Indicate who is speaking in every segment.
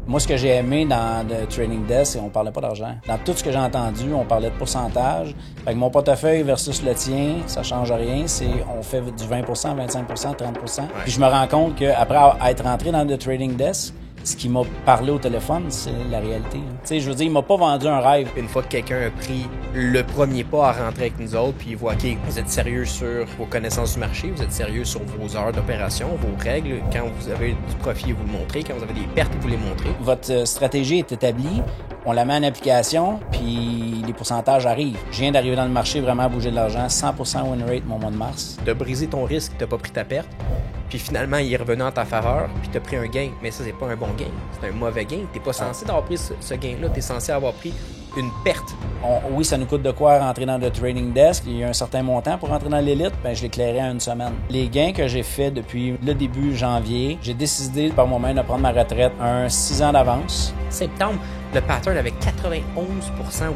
Speaker 1: Moi, ce que j'ai aimé dans le Trading Desk, c'est qu'on parlait pas d'argent. Dans tout ce que j'ai entendu, on parlait de pourcentage. Fait que mon portefeuille versus le tien, ça change rien. On fait du 20 25 30 Puis je me rends compte qu'après être rentré dans le Trading Desk, ce qui m'a parlé au téléphone, c'est la réalité. Tu sais, je veux dire, il m'a pas vendu un rêve.
Speaker 2: Une fois que quelqu'un a pris le premier pas à rentrer avec nous autres, puis il voit, OK, vous êtes sérieux sur vos connaissances du marché, vous êtes sérieux sur vos heures d'opération, vos règles, quand vous avez du profit, vous le montrez, quand vous avez des pertes, vous les montrez.
Speaker 1: Votre stratégie est établie, on la met en application, puis les pourcentages arrivent. Je viens d'arriver dans le marché, vraiment à bouger de l'argent, 100% win rate mon mois de mars.
Speaker 2: De briser ton risque, t'as pas pris ta perte. Puis finalement, il est revenu en ta faveur, puis t'as pris un gain. Mais ça, c'est pas un bon gain. C'est un mauvais gain. T'es pas censé avoir pris ce gain-là. T'es censé avoir pris une perte.
Speaker 1: Oui, ça nous coûte de quoi rentrer dans le trading desk. Il y a un certain montant pour rentrer dans l'élite. Ben, je l'éclairais en une semaine. Les gains que j'ai faits depuis le début janvier, j'ai décidé par moi-même de prendre ma retraite 6 ans d'avance.
Speaker 2: Septembre, le pattern avait 91%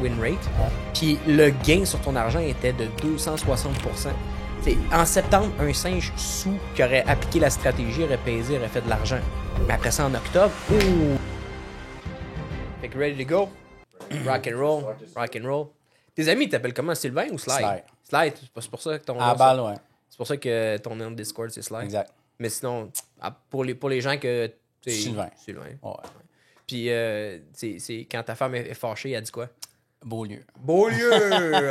Speaker 2: win rate. Puis le gain sur ton argent était de 260%. En septembre, un singe sous qui aurait appliqué la stratégie aurait pesé, aurait fait de l'argent. Mais après ça, en octobre, Fait que ready to go? Rock and roll, rock and roll. Tes amis t'appellent comment? Sylvain ou Slide? Slide, c'est pour ça que ton
Speaker 1: À balle, ouais.
Speaker 2: C'est pour ça que ton nom de Discord, c'est Slide.
Speaker 1: Exact.
Speaker 2: Mais sinon, pour les gens que...
Speaker 1: Sylvain.
Speaker 2: Ouais. Puis, c'est quand ta femme est fâchée, elle dit quoi?
Speaker 1: Beaulieu,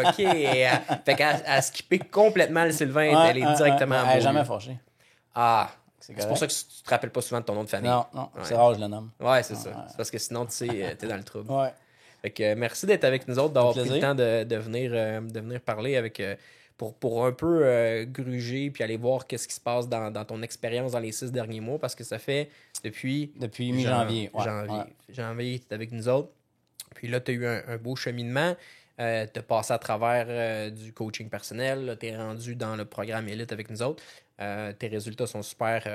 Speaker 2: OK. Fait qu'elle a skippé complètement le Sylvain. Elle est directement à Beaulieu.
Speaker 1: Elle n'est jamais fâchée.
Speaker 2: C'est pour ça que tu te rappelles pas souvent de ton nom de famille.
Speaker 1: Non, c'est rare, je le nomme.
Speaker 2: Ouais, c'est ça. C'est parce que sinon, tu sais, t'es dans le trouble.
Speaker 1: Ouais.
Speaker 2: Fait que merci d'être avec nous autres, d'avoir pris le temps de venir parler avec... Pour un peu gruger puis aller voir qu'est-ce qui se passe dans ton expérience dans les 6 derniers mois, parce que ça fait depuis
Speaker 1: mi-janvier.
Speaker 2: Janvier, tu es avec nous autres. Puis là, tu as eu un beau cheminement. Tu as passé à travers du coaching personnel. Tu es rendu dans le programme Élite avec nous autres. Tes résultats sont super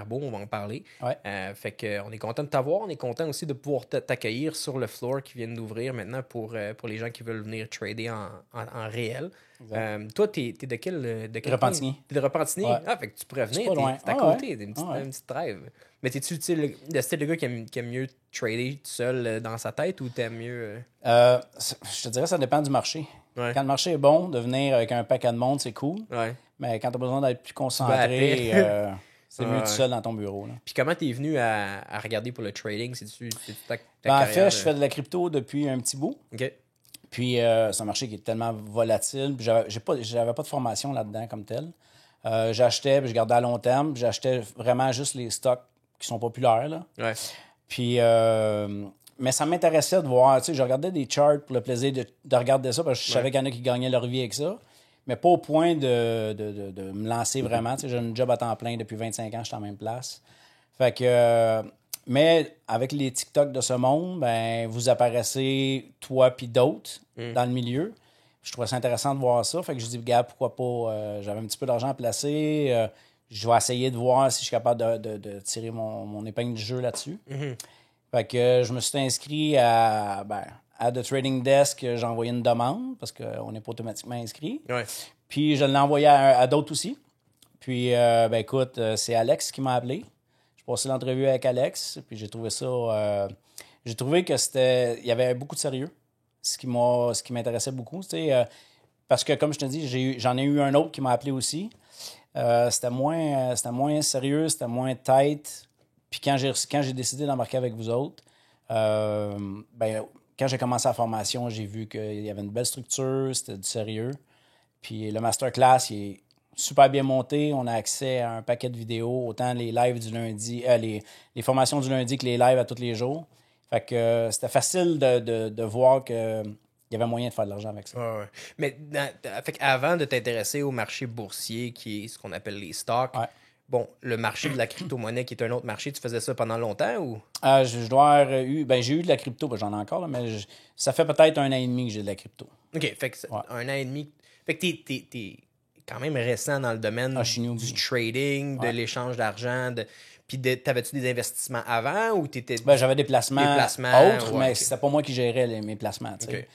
Speaker 2: beaux, on va en parler.
Speaker 1: Ouais.
Speaker 2: Fait qu'on est content de t'avoir. On est content aussi de pouvoir t'accueillir sur le floor qui vient d'ouvrir maintenant pour les gens qui veulent venir trader en réel. Toi, t'es de quel
Speaker 1: Repentigny.
Speaker 2: T'es de Repentigny?
Speaker 1: Ouais.
Speaker 2: Fait que tu pourrais venir.
Speaker 1: C'est pas loin.
Speaker 2: T'es à côté. T'es une petite trêve. Mais t'es-tu le style de gars qui aime mieux trader tout seul dans sa tête ou t'aimes mieux...
Speaker 1: Je te dirais ça dépend du marché.
Speaker 2: Ouais.
Speaker 1: Quand le marché est bon, de venir avec un paquet de monde, c'est cool.
Speaker 2: Ouais.
Speaker 1: Mais quand tu as besoin d'être plus concentré, c'est mieux tout seul dans ton bureau. Là.
Speaker 2: Puis comment t'es venu à regarder pour le trading? C'est-tu ta
Speaker 1: en fait, je fais de la crypto depuis un petit bout.
Speaker 2: OK.
Speaker 1: Puis c'est un marché qui est tellement volatile. Puis j'avais pas de formation là-dedans comme tel. J'achetais, puis je gardais à long terme. Puis j'achetais vraiment juste les stocks qui sont populaires. Là.
Speaker 2: Ouais.
Speaker 1: Puis, mais ça m'intéressait de voir. Tu sais, je regardais des charts pour le plaisir de regarder ça parce que je savais qu'il y en a qui gagnaient leur vie avec ça. Mais pas au point de me lancer vraiment. Tu sais, j'ai un job à temps plein depuis 25 ans, je suis en même place. Fait que... mais avec les TikTok de ce monde, ben vous apparaissez, toi puis d'autres, dans le milieu. Je trouvais ça intéressant de voir ça. Fait que je dis, gars, pourquoi pas... j'avais un petit peu d'argent à placer. Je vais essayer de voir si je suis capable de tirer mon épingle du jeu là-dessus.
Speaker 2: Mm-hmm.
Speaker 1: Fait que je me suis inscrit à The Trading Desk. J'ai envoyé une demande parce qu'on n'est pas automatiquement inscrit.
Speaker 2: Ouais.
Speaker 1: Puis je l'ai envoyé à d'autres aussi. Puis, écoute, c'est Alex qui m'a appelé. J'ai passé l'entrevue avec Alex. Puis j'ai trouvé ça... j'ai trouvé que il y avait beaucoup de sérieux. Ce qui m'intéressait beaucoup. Parce que, comme je te dis, j'en ai eu un autre qui m'a appelé aussi. C'était moins sérieux, c'était moins tight. Puis quand j'ai décidé d'embarquer avec vous autres, quand j'ai commencé la formation, j'ai vu qu'il y avait une belle structure, c'était du sérieux. Puis le masterclass, il est super bien monté. On a accès à un paquet de vidéos, autant les lives du lundi, les formations du lundi que les lives à tous les jours. Fait que c'était facile de voir que il y avait moyen de faire de l'argent avec ça.
Speaker 2: Ouais. Mais avant de t'intéresser au marché boursier, qui est ce qu'on appelle les stocks, bon, le marché de la crypto-monnaie, qui est un autre marché, tu faisais ça pendant longtemps ou?
Speaker 1: J'ai eu de la crypto, j'en ai encore, là, mais ça fait peut-être 1 an et demi que j'ai de la crypto.
Speaker 2: OK, fait que 1 an et demi. Fait que t'es quand même récent dans le domaine du trading, de l'échange d'argent, Puis t'avais-tu des investissements avant ou t'étais...
Speaker 1: J'avais des placements autres, mais c'était pas moi qui gérais mes placements.
Speaker 2: Okay.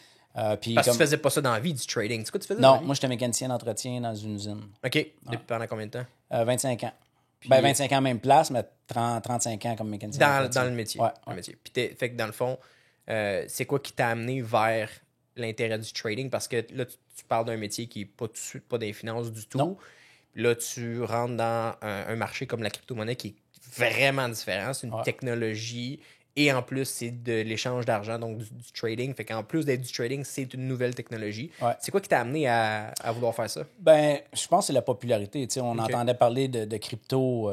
Speaker 2: Parce que tu faisais pas ça dans la vie, du trading. C'est quoi tu faisais?
Speaker 1: Non, moi j'étais mécanicien d'entretien dans une usine.
Speaker 2: OK. Pendant combien de temps?
Speaker 1: 25 ans.
Speaker 2: Puis,
Speaker 1: 25 ans même place, mais 35 ans comme mécanicien.
Speaker 2: dans le métier.
Speaker 1: Ouais,
Speaker 2: dans le métier. Puis fait que dans le fond, c'est quoi qui t'a amené vers l'intérêt du trading? Parce que là, tu parles d'un métier qui n'est pas tout de suite pas des finances du tout.
Speaker 1: Non.
Speaker 2: Là, tu rentres dans un marché comme la crypto-monnaie qui est vraiment différent. C'est une technologie et en plus, c'est de l'échange d'argent, donc du trading. Fait qu'en plus d'être du trading, c'est une nouvelle technologie.
Speaker 1: Ouais.
Speaker 2: C'est quoi qui t'a amené à vouloir faire ça?
Speaker 1: Ben, je pense que c'est la popularité. Tu sais, on entendait parler de crypto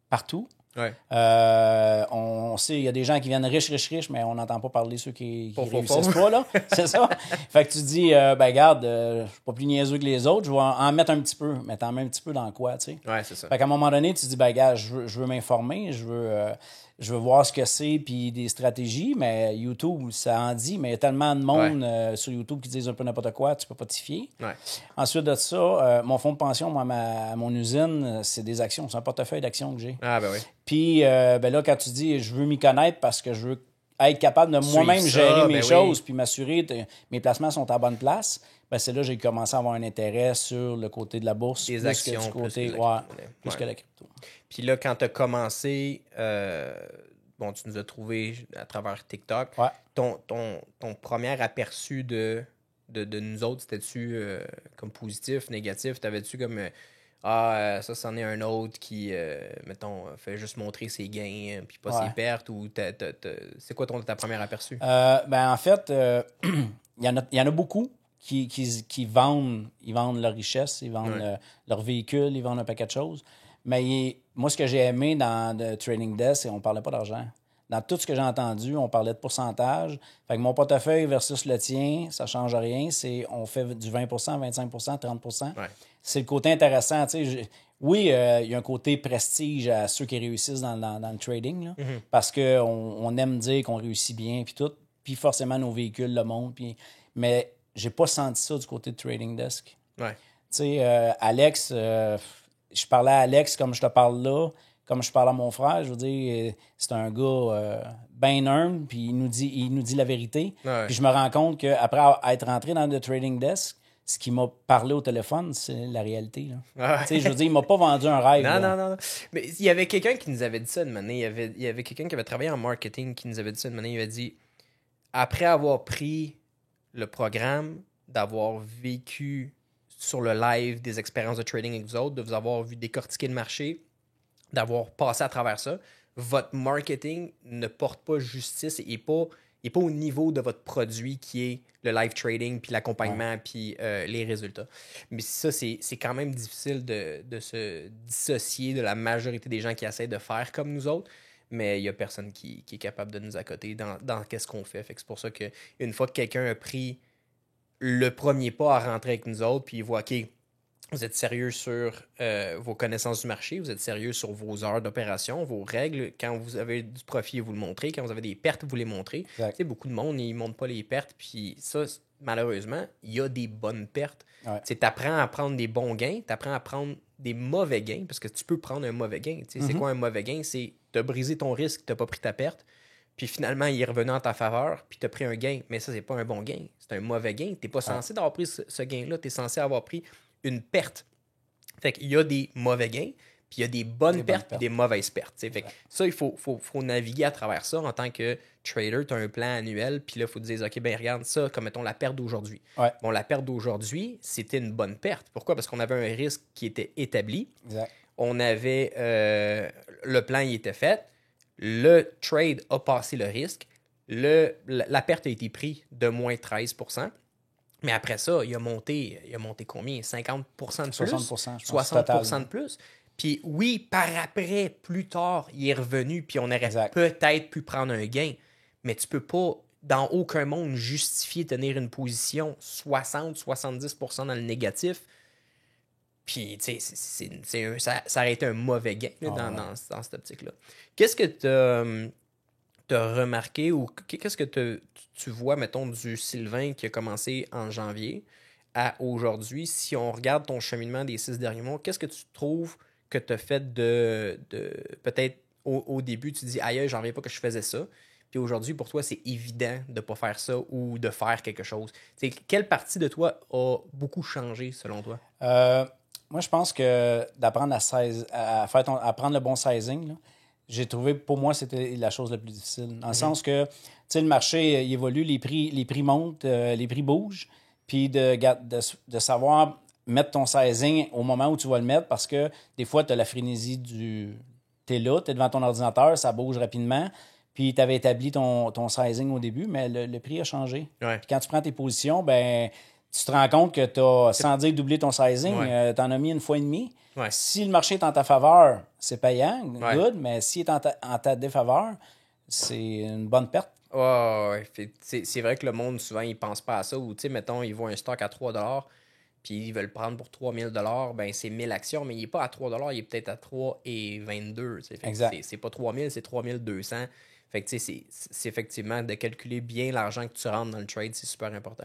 Speaker 1: partout.
Speaker 2: Ouais.
Speaker 1: On sait, il y a des gens qui viennent riches, mais on n'entend pas parler de ceux qui réussissent
Speaker 2: pauvres.
Speaker 1: pas, là. C'est ça. Fait que tu dis, ben, regarde, je suis pas plus niaiseux que les autres, je vais en mettre un petit peu. Mais t'en mets un petit peu dans quoi, tu sais?
Speaker 2: Ouais, c'est ça.
Speaker 1: Fait qu'à un moment donné, tu dis, ben, regarde, je veux m'informer, je veux voir ce que c'est, puis des stratégies, mais YouTube, ça en dit, mais il y a tellement de monde sur YouTube qui disent un peu n'importe quoi, tu peux pas t'y fier.
Speaker 2: Ouais.
Speaker 1: Ensuite de ça, mon fonds de pension, moi, à mon usine, c'est des actions, c'est un portefeuille d'actions que j'ai.
Speaker 2: Ah, ben oui.
Speaker 1: Puis ben là, quand tu dis je veux m'y connaître parce que je veux être capable de moi-même
Speaker 2: ça,
Speaker 1: gérer mes
Speaker 2: ben
Speaker 1: choses
Speaker 2: oui.
Speaker 1: puis m'assurer que mes placements sont à bonne place, ben c'est là que j'ai commencé à avoir un intérêt sur le côté de la bourse.
Speaker 2: Des
Speaker 1: plus
Speaker 2: actions,
Speaker 1: que du côté,
Speaker 2: plus que la crypto-monnaie.
Speaker 1: plus
Speaker 2: Ouais.
Speaker 1: que la crypto.
Speaker 2: Puis là, quand tu as commencé, bon, tu nous as trouvé à travers TikTok.
Speaker 1: Ouais.
Speaker 2: Ton premier aperçu de nous autres, c'était-tu comme positif, négatif? T'avais-tu comme ça, c'en est un autre qui, mettons, fait juste montrer ses gains puis pas ses pertes? Ou c'est quoi ta première aperçu?
Speaker 1: Ben en fait, il y en a beaucoup qui vendent, ils vendent leur richesse, ils vendent leur véhicule, ils vendent un paquet de choses. Mais moi, ce que j'ai aimé dans le Trading Desk, c'est qu'on ne parlait pas d'argent. Dans tout ce que j'ai entendu, on parlait de pourcentage. Fait que mon portefeuille versus le tien, ça ne change rien. On fait du 20 25 30
Speaker 2: Ouais.
Speaker 1: C'est le côté intéressant. Oui, il y a un côté prestige à ceux qui réussissent dans le trading, là, parce qu'on aime dire qu'on réussit bien, puis tout. Puis forcément, nos véhicules le montrent. Mais j'ai pas senti ça du côté de Trading Desk.
Speaker 2: Ouais.
Speaker 1: Tu sais, Alex, je parlais à Alex comme je te parle là, comme je parle à mon frère. Je veux dire, c'est un gars bien humble, puis il nous dit la vérité.
Speaker 2: Ouais.
Speaker 1: Puis je me rends compte qu'après être rentré dans le Trading Desk, ce qui m'a parlé au téléphone, c'est la réalité. Là.
Speaker 2: Ouais.
Speaker 1: Tu sais, je veux dire, il m'a pas vendu un rêve.
Speaker 2: Non. Mais il y avait quelqu'un qui nous avait dit ça une année. Il y avait quelqu'un qui avait travaillé en marketing qui nous avait dit ça une année. Il avait dit, après avoir pris le programme, d'avoir vécu sur le live des expériences de trading avec vous autres, de vous avoir vu décortiquer le marché, d'avoir passé à travers ça, votre marketing ne porte pas justice et n'est pas au niveau de votre produit qui est le live trading, puis l'accompagnement, puis les résultats. Mais ça, c'est quand même difficile de se dissocier de la majorité des gens qui essaient de faire comme nous autres, mais il n'y a personne qui est capable de nous accoter dans qu'est-ce qu'on fait. Fait que c'est pour ça qu'une fois que quelqu'un a pris le premier pas à rentrer avec nous autres, puis il voit, OK, vous êtes sérieux sur vos connaissances du marché, vous êtes sérieux sur vos heures d'opération, vos règles. Quand vous avez du profit, vous le montrez. Quand vous avez des pertes, vous les montrez. Tu sais, beaucoup de monde, ils ne montrent pas les pertes. Puis ça, malheureusement, il y a des bonnes pertes.
Speaker 1: Ouais.
Speaker 2: Tu apprends à prendre des bons gains, tu apprends à prendre des mauvais gains, parce que tu peux prendre un mauvais gain. Tu sais, c'est quoi un mauvais gain? C'est de briser ton risque, tu n'as pas pris ta perte. Puis finalement, il est revenu en ta faveur, puis tu as pris un gain. Mais ça, c'est pas un bon gain. C'est un mauvais gain. Tu n'es pas censé d'avoir pris ce gain-là. Tu es censé avoir pris une perte. Fait qu'il y a des mauvais gains, puis il y a des bonnes pertes, puis des mauvaises pertes. T'sais. Fait que ça, il faut naviguer à travers ça en tant que trader. Tu as un plan annuel, puis là, il faut te dire, OK, ben regarde ça, comme mettons la perte d'aujourd'hui.
Speaker 1: Ouais.
Speaker 2: Bon, la perte d'aujourd'hui, c'était une bonne perte. Pourquoi? Parce qu'on avait un risque qui était établi.
Speaker 1: Exact.
Speaker 2: On avait... le plan, il était fait. Le trade a passé le risque. La perte a été prise de moins 13%. Mais après ça, il a monté combien? 50% de plus?
Speaker 1: 60%, je pense,
Speaker 2: 60% de plus. Puis oui, par après, plus tard, il est revenu, puis on aurait peut-être pu prendre un gain. Mais tu peux pas, dans aucun monde, justifier tenir une position 60-70% dans le négatif. Puis, tu sais, ça aurait été un mauvais gain là, dans cette optique-là. Qu'est-ce que tu as remarqué ou qu'est-ce que tu vois, mettons, du Sylvain qui a commencé en janvier à aujourd'hui? Si on regarde ton cheminement des 6 derniers mois, qu'est-ce que tu trouves que tu as fait de peut-être au début, tu dis, aïe, j'en reviens pas que je faisais ça. Puis aujourd'hui, pour toi, c'est évident de ne pas faire ça ou de faire quelque chose. T'sais, quelle partie de toi a beaucoup changé selon toi?
Speaker 1: moi, je pense que d'apprendre à prendre le bon sizing, là, j'ai trouvé, pour moi, c'était la chose la plus difficile. Dans le sens que, tu sais, le marché, il évolue, les prix montent, les prix bougent. Puis de savoir mettre ton sizing au moment où tu vas le mettre, parce que des fois, tu as la frénésie t'es là, tu es devant ton ordinateur, ça bouge rapidement. Puis tu avais établi ton sizing au début, mais le prix a changé.
Speaker 2: Ouais.
Speaker 1: Puis quand tu prends tes positions, ben tu te rends compte que tu as, sans dire doubler ton sizing, tu en as mis une fois et demie.
Speaker 2: Ouais.
Speaker 1: Si le marché est en ta faveur, c'est payant,
Speaker 2: Ouais.
Speaker 1: good, mais s'il est en ta défaveur, c'est une bonne perte.
Speaker 2: Ouais. C'est vrai que le monde, souvent, il pense pas à ça. Ou, tu sais, mettons, ils voient un stock à 3$, puis ils veulent le prendre pour 3000$, ben c'est 1000 actions, mais il n'est pas à 3$, il est peut-être à 3,22$.
Speaker 1: Exact.
Speaker 2: C'est pas 3000, c'est 3200. Fait que, tu sais, c'est effectivement de calculer bien l'argent que tu rentres dans le trade, c'est super important.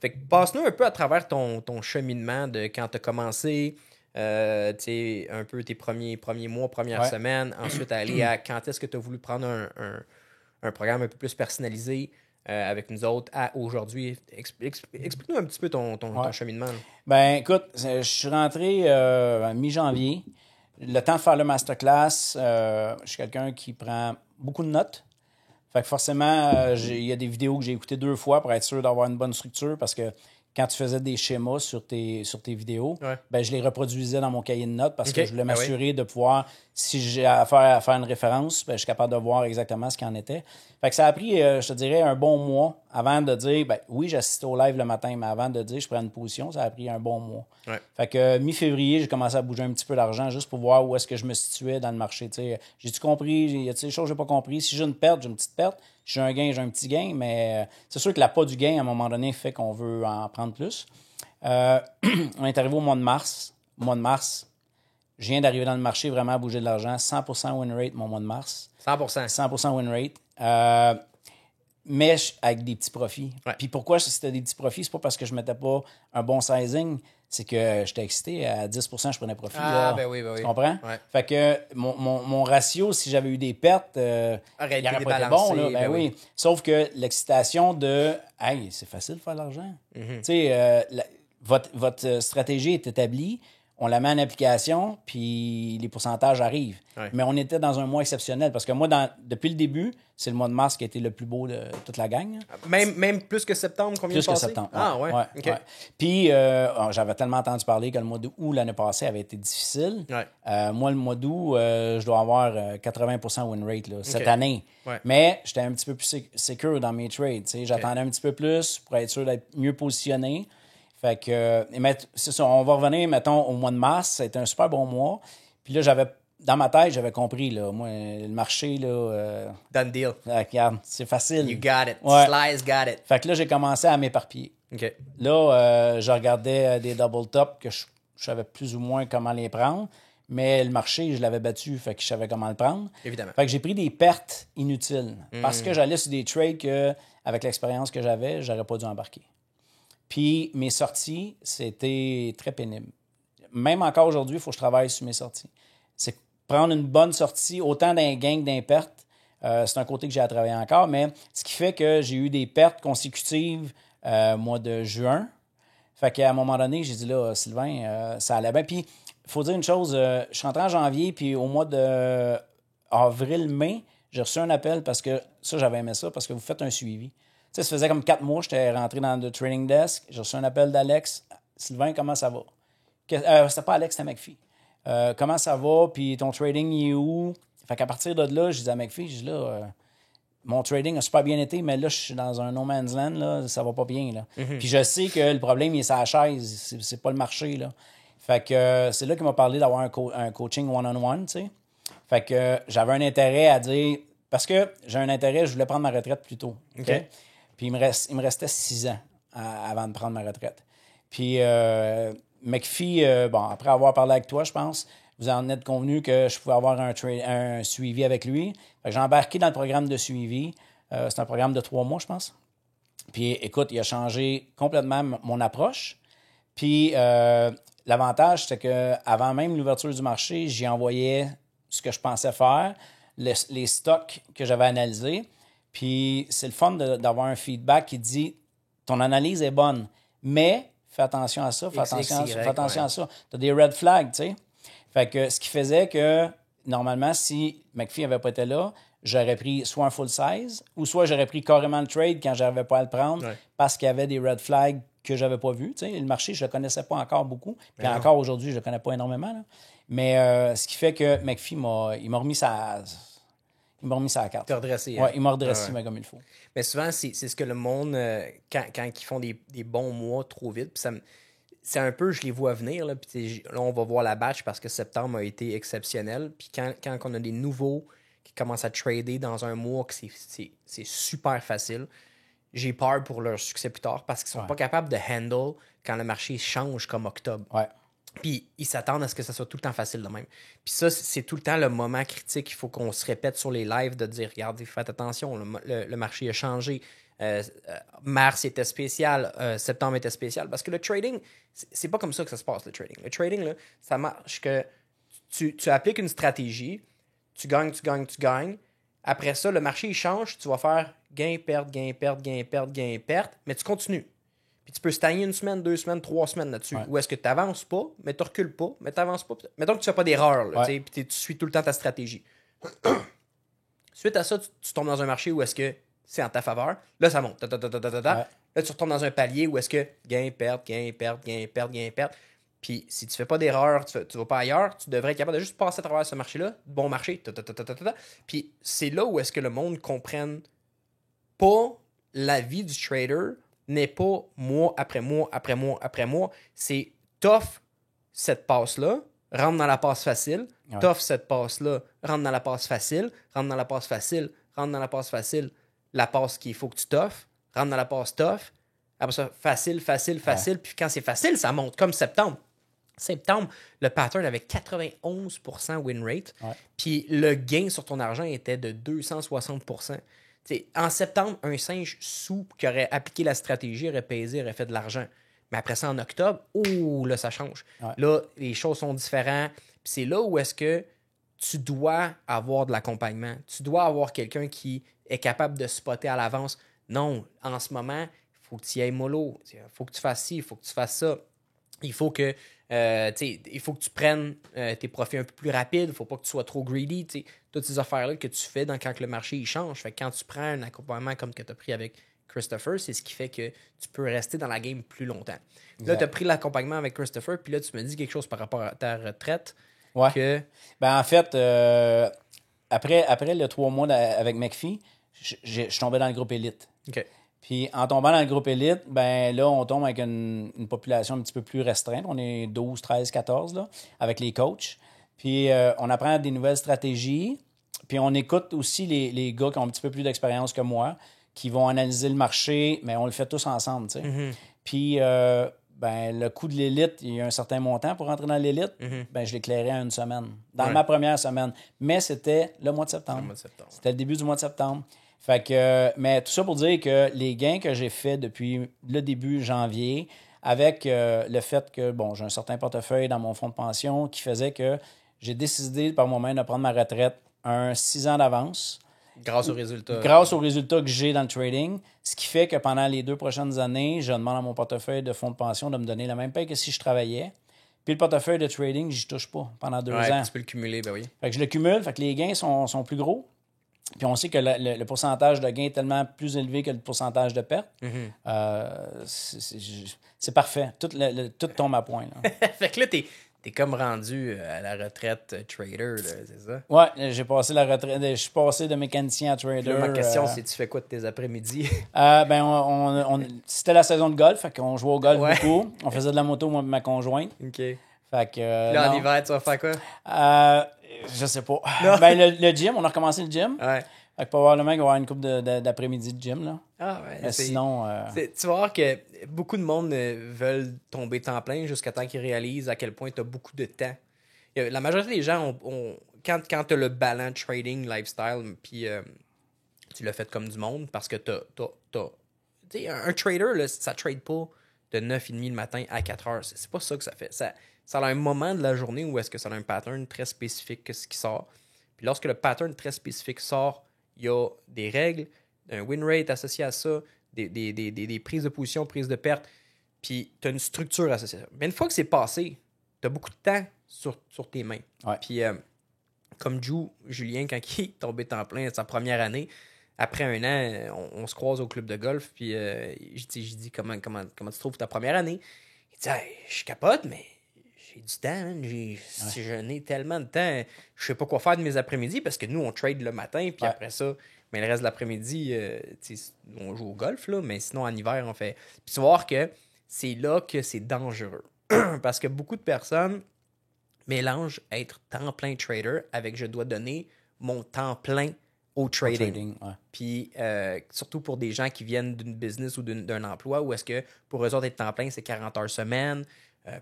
Speaker 2: Fait que passe-nous un peu à travers ton cheminement de quand tu as commencé, tu sais, un peu tes premiers mois, premières semaines, ensuite aller à quand est-ce que tu as voulu prendre un programme un peu plus personnalisé avec nous autres à aujourd'hui. Explique-nous un petit peu ton cheminement. Là.
Speaker 1: Ben écoute, je suis rentré mi-janvier. Le temps de faire le masterclass, je suis quelqu'un qui prend beaucoup de notes. Fait que forcément, il y a des vidéos que j'ai écoutées 2 fois pour être sûr d'avoir une bonne structure, parce que quand tu faisais des schémas sur tes vidéos, ben, je les reproduisais dans mon cahier de notes parce que je voulais m'assurer de pouvoir, si j'ai à faire une référence, ben, je suis capable de voir exactement ce qu'il en était. Fait que ça a pris, je te dirais, un bon mois avant de dire, ben, oui, j'assistais au live le matin, mais avant de dire je prends une position, ça a pris un bon mois.
Speaker 2: Ouais.
Speaker 1: Fait que mi-février, j'ai commencé à bouger un petit peu d'argent juste pour voir où est-ce que je me situais dans le marché. T'sais, j'ai-tu compris? Y a des choses que j'ai pas compris? Si j'ai une perte, j'ai une petite perte. Si j'ai un gain, j'ai un petit gain. Mais c'est sûr que l'appât du gain, à un moment donné, fait qu'on veut en prendre plus. On est arrivé au mois de mars. Au mois de mars, je viens d'arriver dans le marché, vraiment à bouger de l'argent. 100% win rate, mon mois de mars.
Speaker 2: 100%.
Speaker 1: 100% win rate. Mais avec des petits profits.
Speaker 2: Ouais.
Speaker 1: Puis pourquoi c'était des petits profits? C'est pas parce que je mettais pas un bon sizing, c'est que j'étais excité. À 10%, je prenais profit.
Speaker 2: Ah, ben oui.
Speaker 1: Tu comprends?
Speaker 2: Ouais.
Speaker 1: Fait que mon ratio, si j'avais eu des pertes, il aurait pas été bon. Là. Ben oui. Sauf que l'excitation de « Hey, c'est facile de faire de l'argent. Tu sais, votre stratégie est établie. On la met en application, puis les pourcentages arrivent.
Speaker 2: Ouais.
Speaker 1: Mais on était dans un mois exceptionnel, parce que moi, depuis le début, c'est le mois de mars qui a été le plus beau de toute la gang.
Speaker 2: Même plus que septembre, combien de
Speaker 1: Plus que
Speaker 2: passé?
Speaker 1: septembre.
Speaker 2: Ah, ouais. OK.
Speaker 1: Ouais. Puis, j'avais tellement entendu parler que le mois d'août, l'année passée, avait été difficile.
Speaker 2: Ouais.
Speaker 1: Moi, le mois d'août, je dois avoir 80% win rate là, cette année.
Speaker 2: Ouais.
Speaker 1: Mais j'étais un petit peu plus secure dans mes trades. J'attendais un petit peu plus pour être sûr d'être mieux positionné. Fait que, c'est ça, on va revenir, mettons, au mois de mars. C'était un super bon mois. Puis là, dans ma tête, j'avais compris, là, moi, le marché, là...
Speaker 2: Done deal.
Speaker 1: Regarde, c'est facile.
Speaker 2: You got it.
Speaker 1: Ouais.
Speaker 2: Slice got it.
Speaker 1: Fait que là, j'ai commencé à m'éparpiller.
Speaker 2: OK.
Speaker 1: Là, je regardais des double top que je savais plus ou moins comment les prendre. Mais le marché, je l'avais battu, fait que je savais comment le prendre.
Speaker 2: Évidemment.
Speaker 1: Fait que j'ai pris des pertes inutiles. Parce que j'allais sur des trades que, avec l'expérience que j'avais, j'aurais pas dû embarquer. Puis mes sorties, c'était très pénible. Même encore aujourd'hui, il faut que je travaille sur mes sorties. C'est prendre une bonne sortie, autant d'un gain que d'un perte. C'est un côté que j'ai à travailler encore, mais ce qui fait que j'ai eu des pertes consécutives mois de juin. Fait qu'à un moment donné, j'ai dit là, Sylvain, ça allait bien. Puis, il faut dire une chose, je suis rentré en janvier, puis au mois de avril-mai, j'ai reçu un appel parce que ça, j'avais aimé ça, parce que vous faites un suivi. Tu sais, ça faisait comme 4 mois, j'étais rentré dans le training desk. J'ai reçu un appel d'Alex. Sylvain, comment ça va? C'était pas Alex, c'était McPhee. Comment ça va? Puis ton trading, il est où? Fait qu'à partir de là, je dis à McPhee, mon trading a super bien été, mais là, je suis dans un no man's land, là, ça va pas bien. Là. Puis je sais que le problème, il est sur la chaise. C'est pas le marché. Là. Fait que c'est là qu'il m'a parlé d'avoir un coaching one-on-one, tu sais. Fait que j'avais un intérêt à dire... Parce que j'ai un intérêt, je voulais prendre ma retraite plus tôt.
Speaker 2: OK.
Speaker 1: Puis il me restait 6 ans avant de prendre ma retraite. Puis McPhee, après avoir parlé avec toi, je pense, vous en êtes convenu que je pouvais avoir un suivi avec lui. Fait que j'ai embarqué dans le programme de suivi. C'est un programme de 3 mois, je pense. Puis écoute, il a changé complètement mon approche. Puis l'avantage, c'est qu'avant même l'ouverture du marché, j'y envoyais ce que je pensais faire, les stocks que j'avais analysés. Puis c'est le fun d'avoir un feedback qui dit ton analyse est bonne, mais fais attention à ça, fais attention
Speaker 2: ouais.
Speaker 1: à ça. Tu as des red flags, tu sais. Fait que ce qui faisait que, normalement, si McPhee n'avait pas été là, j'aurais pris soit un full size ou soit j'aurais pris carrément le trade quand je n'arrivais pas à le prendre parce qu'il y avait des red flags que je n'avais pas vus. Tu sais, le marché, je ne le connaissais pas encore beaucoup. Puis encore aujourd'hui, je ne le connais pas énormément. Là. Mais ce qui fait que McPhee m'a remis sa... Il m'a remis ça à la carte.
Speaker 2: T'as redressé.
Speaker 1: Ouais, il m'a redressé, mais comme il faut.
Speaker 2: Mais souvent, c'est ce que le monde, quand ils font des bons mois trop vite, puis c'est un peu, je les vois venir, là, puis là, on va voir la batch parce que septembre a été exceptionnel. Puis quand on a des nouveaux qui commencent à trader dans un mois, que c'est super facile, j'ai peur pour leur succès plus tard parce qu'ils sont pas capables de handle quand le marché change comme octobre.
Speaker 1: Ouais.
Speaker 2: Puis ils s'attendent à ce que ça soit tout le temps facile de même. Puis ça, c'est tout le temps le moment critique. Il faut qu'on se répète sur les lives de dire, regardez, faites attention, le marché a changé. Mars était spécial, septembre était spécial. Parce que le trading, c'est pas comme ça que ça se passe, le trading. Le trading, là, ça marche que tu appliques une stratégie, tu gagnes. Après ça, le marché, il change, tu vas faire gain, perte, mais tu continues. Puis tu peux stagner 1 semaine, 2 semaines, 3 semaines là-dessus. Ou est-ce que tu n'avances pas, mais tu recules pas, mais tu n'avances pas. Mettons que tu ne fais pas d'erreur, puis tu suis tout le temps ta stratégie. Suite à ça, tu tombes dans un marché où est-ce que c'est en ta faveur. Là, ça monte. Là, tu retombes dans un palier où est-ce que gain, perte. Puis si tu fais pas d'erreur, tu vas pas ailleurs, tu devrais être capable de juste passer à travers ce marché-là, bon marché. Puis c'est là où est-ce que le monde comprenne pas la vie du trader n'est pas mois après mois. C'est tough cette passe-là, rentre dans la passe facile. Tough cette passe-là, rentre dans la passe facile. La passe qu'il faut que tu tough, rentre dans la passe tough. Après ça, facile. Puis quand c'est facile, ça monte comme septembre. Septembre, le pattern avait 91% win rate. Puis le gain sur ton argent était de 260%. T'sais, en septembre, un singe sous qui aurait appliqué la stratégie aurait pesé, aurait fait de l'argent. Mais après ça, en octobre, là, ça change. Là, les choses sont différentes. Puis c'est là où est-ce que tu dois avoir de l'accompagnement. Tu dois avoir quelqu'un qui est capable de spotter à l'avance. Non, en ce moment, il faut que tu y ailles mollo. Il faut que tu fasses ci, il faut que tu fasses ça. Il faut que tu prennes tes profits un peu plus rapides. Il ne faut pas que tu sois trop greedy. T'sais. Toutes ces affaires-là que tu fais quand le marché il change. Fait que quand tu prends un accompagnement comme que tu as pris avec Christopher, c'est ce qui fait que tu peux rester dans la game plus longtemps. Exact. Là, tu as pris l'accompagnement avec Christopher, puis là, tu me dis quelque chose par rapport à ta retraite.
Speaker 1: Ouais. Ben, en fait, après le 3 mois avec McPhee, je suis tombé dans le groupe élite.
Speaker 2: OK.
Speaker 1: Puis en tombant dans le groupe élite, ben là, on tombe avec une population un petit peu plus restreinte. On est 12, 13, 14 là, avec les coachs. Puis on apprend des nouvelles stratégies. Puis on écoute aussi les gars qui ont un petit peu plus d'expérience que moi, qui vont analyser le marché, mais on le fait tous ensemble, tu sais. Mm-hmm. Puis le coût de l'élite, il y a un certain montant pour rentrer dans l'élite. Mm-hmm. Ben je l'éclairais en 1 semaine, dans ma première semaine. Mais c'était le mois de septembre. C'était le début du mois de septembre. Fait que, mais tout ça pour dire que les gains que j'ai faits depuis le début janvier, avec le fait que, j'ai un certain portefeuille dans mon fonds de pension qui faisait que j'ai décidé par moi-même de prendre ma retraite 6 ans d'avance.
Speaker 2: Grâce aux résultats.
Speaker 1: Grâce aux résultats que j'ai dans le trading, ce qui fait que pendant les 2 prochaines années, je demande à mon portefeuille de fonds de pension de me donner la même paie que si je travaillais. Puis le portefeuille de trading, j'y touche pas pendant 2 ans.
Speaker 2: Tu peux le cumuler, ben oui.
Speaker 1: Fait que je le cumule, fait que les gains sont plus gros. Puis on sait que le pourcentage de gain est tellement plus élevé que le pourcentage de perte. Mm-hmm. C'est parfait. Tout tombe à point. Là.
Speaker 2: Fait que là, t'es comme rendu à la retraite trader, là, c'est ça?
Speaker 1: Ouais, j'ai passé la retraite. Je suis passé de mécanicien à trader.
Speaker 2: Là, ma question, c'est tu fais quoi de tes après-midi?
Speaker 1: C'était la saison de golf, fait qu'on jouait au golf beaucoup. On faisait de la moto, moi et ma conjointe.
Speaker 2: OK.
Speaker 1: Fait que,
Speaker 2: là, en hiver, tu vas faire quoi?
Speaker 1: Je sais pas. Le gym, on a recommencé le gym.
Speaker 2: Ouais.
Speaker 1: Fait que probablement qu'il va y avoir une couple d'après-midi de gym. Là.
Speaker 2: Ah ouais.
Speaker 1: Mais sinon.
Speaker 2: Tu vas voir que beaucoup de monde veulent tomber temps plein jusqu'à temps qu'ils réalisent à quel point tu as beaucoup de temps. La majorité des gens quand tu as le balanced trading lifestyle, puis tu l'as fait comme du monde parce que t'as un trader, là, ça trade pas de 9h30 le matin à 4h. C'est pas ça que ça fait. Ça a un moment de la journée où est-ce que ça a un pattern très spécifique que ce qui sort. Puis lorsque le pattern très spécifique sort, il y a des règles, un win rate associé à ça, des prises de position, prises de perte. Puis tu as une structure associée à ça. Mais une fois que c'est passé, tu as beaucoup de temps sur tes mains.
Speaker 1: Ouais.
Speaker 2: Puis comme Julien, quand il est tombé temps plein sa première année, après un an, on se croise au club de golf. Puis j'ai dit comment tu trouves ta première année? Il dit hey, je capote, mais j'ai du temps. Man. Je n'ai tellement de temps. Je sais pas quoi faire de mes après-midi parce que nous, on trade le matin. Puis après ça, mais le reste de l'après-midi, on joue au golf. Là, mais sinon, en hiver, on fait. Puis tu vas voir que c'est là que c'est dangereux. Parce que beaucoup de personnes mélangent être temps plein trader avec je dois donner mon temps plein au trading. Puis surtout pour des gens qui viennent d'une business ou d'un emploi où est-ce que pour eux autres être temps plein, c'est 40 heures semaine.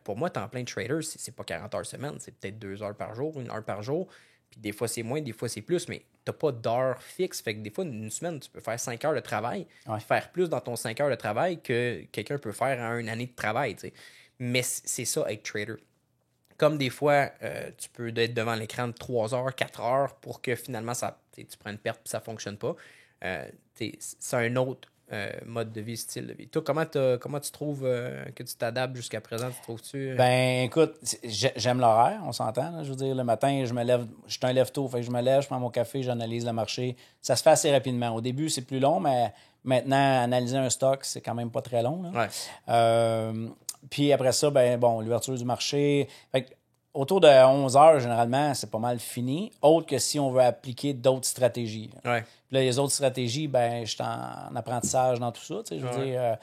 Speaker 2: Pour moi, temps plein trader, c'est pas 40 heures semaine, c'est peut-être 2 heures par jour, 1 heure par jour. Puis des fois, c'est moins, des fois, c'est plus, mais t'as pas d'heure fixe. Fait que des fois, une semaine, tu peux faire 5 heures de travail, faire plus dans ton 5 heures de travail que quelqu'un peut faire en une année de travail. T'sais. Mais c'est ça, être trader. Comme des fois, tu peux être devant l'écran de 3 heures, 4 heures pour que finalement, tu prends une perte et ça ne fonctionne pas. C'est un autre mode de vie, style de vie. Toi, comment tu trouves que tu t'adaptes jusqu'à présent? Tu trouves-tu?
Speaker 1: Ben, écoute, j'aime l'horaire, on s'entend. Là, je veux dire, le matin, je me lève, je suis un lève-tôt, fait que je me lève, je prends mon café, j'analyse le marché. Ça se fait assez rapidement. Au début, c'est plus long, mais maintenant, analyser un stock, c'est quand même pas très long. Là.
Speaker 2: Ouais.
Speaker 1: Puis après ça, ben bon, l'ouverture du marché. Fait que, autour de 11 heures, généralement, c'est pas mal fini. Autre que si on veut appliquer d'autres stratégies.
Speaker 2: Ouais.
Speaker 1: Puis là, les autres stratégies, ben je suis en apprentissage dans tout ça. Je veux dire,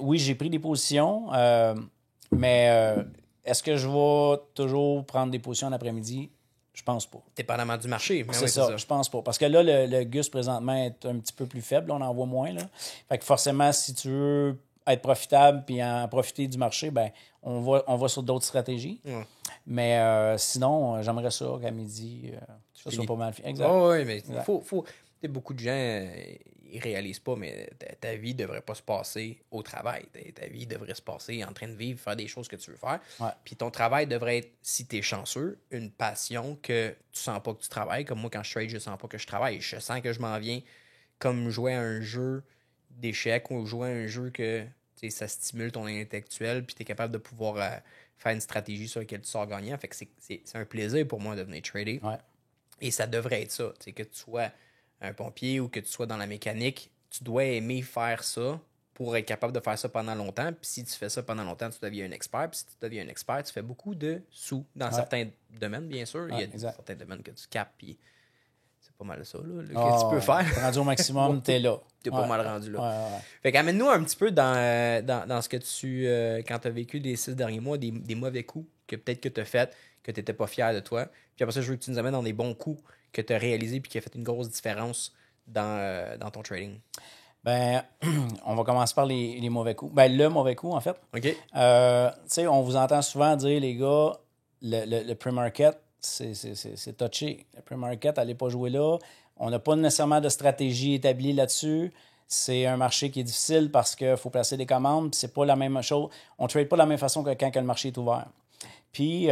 Speaker 1: oui, j'ai pris des positions, mais est-ce que je vais toujours prendre des positions en après-midi? Je pense pas.
Speaker 2: Dépendamment du marché.
Speaker 1: C'est ça, je pense pas. Parce que là, le GUS présentement est un petit peu plus faible. Là, on en voit moins. Là. Fait que forcément, si tu veux être profitable puis en profiter du marché, ben on va sur d'autres stratégies. Ouais. Mais sinon, j'aimerais ça qu'à midi, ça soit pas mal fait.
Speaker 2: Exact. Oh, oui, mais il faut beaucoup de gens ils réalisent pas, mais ta vie devrait pas se passer au travail. Ta vie devrait se passer en train de vivre, faire des choses que tu veux faire.
Speaker 1: Ouais.
Speaker 2: Puis ton travail devrait être, si tu es chanceux, une passion que tu sens pas que tu travailles. Comme moi, quand je trade, je sens pas que je travaille. Je sens que je m'en viens comme jouer à un jeu d'échecs ou jouer à un jeu que ça stimule ton intellectuel puis tu es capable de pouvoir faire une stratégie sur laquelle tu sors gagnant. Fait que c'est un plaisir pour moi de venir trader.
Speaker 1: Ouais.
Speaker 2: Et ça devrait être ça. Que tu sois un pompier ou que tu sois dans la mécanique, tu dois aimer faire ça pour être capable de faire ça pendant longtemps. Puis si tu fais ça pendant longtemps, tu deviens un expert. Puis si tu deviens un expert, tu fais beaucoup de sous. Dans certains domaines, bien sûr. Il y a certains domaines que tu capes. Puis c'est pas mal ça là, que tu peux faire.
Speaker 1: Rendu au maximum, t'es là.
Speaker 2: T'es pas mal rendu là.
Speaker 1: Ouais.
Speaker 2: Fait qu'amène-nous un petit peu dans ce que tu... quand tu as vécu les 6 derniers mois, des mauvais coups que peut-être que tu as fait, que tu n'étais pas fier de toi. Puis après ça, je veux que tu nous amènes dans des bons coups que tu as réalisés puis qui a fait une grosse différence dans ton trading.
Speaker 1: Ben, on va commencer par les mauvais coups. Ben, le mauvais coup, en fait.
Speaker 2: OK.
Speaker 1: Tu sais, on vous entend souvent dire, les gars, le pre-market, c'est touché. Le pre-market, allez pas jouer là. On n'a pas nécessairement de stratégie établie là-dessus. C'est un marché qui est difficile parce qu'il faut placer des commandes. Puis c'est pas la même chose. On ne trade pas de la même façon que quand le marché est ouvert. Puis,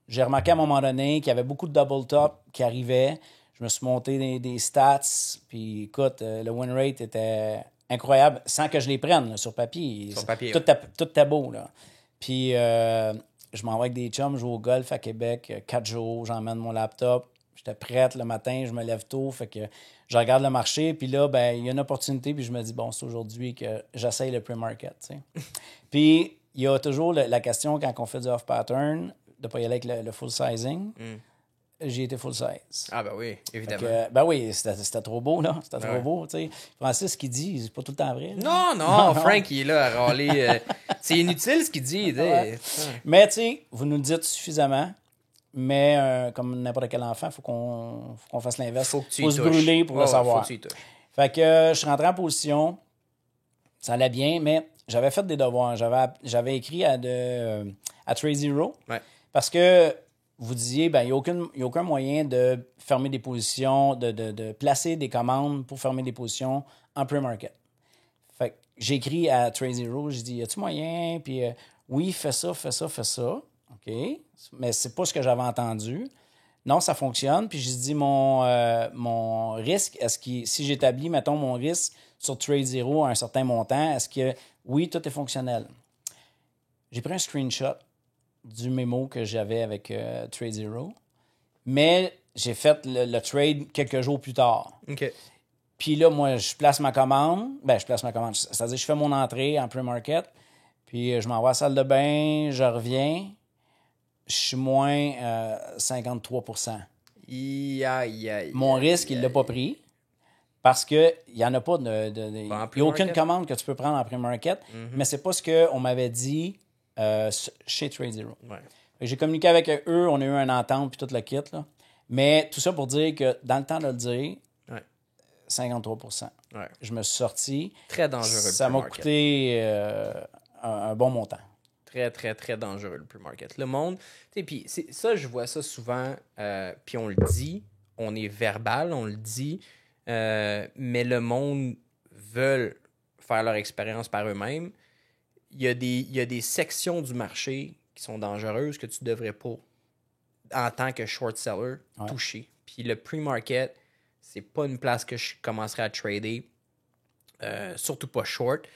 Speaker 1: j'ai remarqué à un moment donné qu'il y avait beaucoup de double top qui arrivaient. Je me suis monté des stats. Puis, écoute, le win rate était incroyable sans que je les prenne là, sur papier.
Speaker 2: Sur papier,
Speaker 1: tout était beau. Là. Puis, je m'en vais avec des chums, je joue au golf à Québec, 4 jours, j'emmène mon laptop. J'étais prête le matin, je me lève tôt, fait que je regarde le marché, puis là, ben il y a une opportunité, puis je me dis, bon, c'est aujourd'hui que j'essaye le pre-market, tu sais. Puis, il y a toujours la question, quand on fait du off-pattern, de ne pas y aller avec le full sizing. J'ai été full size.
Speaker 2: Ah ben oui, évidemment.
Speaker 1: Ben oui, c'était trop beau, là. C'était trop beau, tu sais. Francis, ce qu'il dit, c'est pas tout le temps vrai.
Speaker 2: Là. Non, Frank, il est là à râler. C'est inutile ce qu'il dit.
Speaker 1: Ouais. Mais, tu sais, vous nous le dites suffisamment. Mais comme n'importe quel enfant, il faut qu'on fasse l'inverse.
Speaker 2: Faut
Speaker 1: se brûler pour le savoir.
Speaker 2: Faut que tu y touches.
Speaker 1: Fait que je suis rentré en position. Ça allait bien, mais j'avais fait des devoirs. J'avais écrit à Trade Zero.
Speaker 2: Ouais.
Speaker 1: Parce que vous disiez, ben il n'y a aucun moyen de fermer des positions, de placer des commandes pour fermer des positions en pre-market. Fait que j'ai écrit à Trade Zero, j'ai dit, y a-tu moyen? Puis oui, fais ça. OK. Mais c'est pas ce que j'avais entendu. non, ça fonctionne. Puis j'ai dit, mon risque, si j'établis, mettons, mon risque sur TradeZero à un certain montant, est-ce que, oui, tout est fonctionnel? J'ai pris un screenshot du mémo que j'avais avec TradeZero, mais j'ai fait le trade quelques jours plus tard.
Speaker 2: OK.
Speaker 1: Puis là, moi, je place ma commande. C'est-à-dire, je fais mon entrée en pre-market, puis je m'envoie à la salle de bain, je reviens, je suis moins 53%. Mon risque, il ne l'a pas pris parce qu'il n'y en a pas il n'y a aucune commande que tu peux prendre en pre-market, mais c'est pas ce qu'on m'avait dit chez TradeZero.
Speaker 2: Ouais.
Speaker 1: J'ai communiqué avec eux, on a eu une entente puis tout le kit, là. Mais tout ça pour dire que dans le temps de le dire, 53%.
Speaker 2: Ouais.
Speaker 1: Je me suis sorti.
Speaker 2: Très dangereux.
Speaker 1: Ça m'a coûté un bon montant.
Speaker 2: Très, très, très dangereux, le pre-market. Le monde, tu sais, puis ça, je vois ça souvent, puis on le dit, on est verbal, on le dit, mais le monde veut faire leur expérience par eux-mêmes. Il y a des sections du marché qui sont dangereuses que tu ne devrais pas, en tant que short seller, toucher. Puis le pre-market, c'est pas une place que je commencerai à trader, surtout pas short,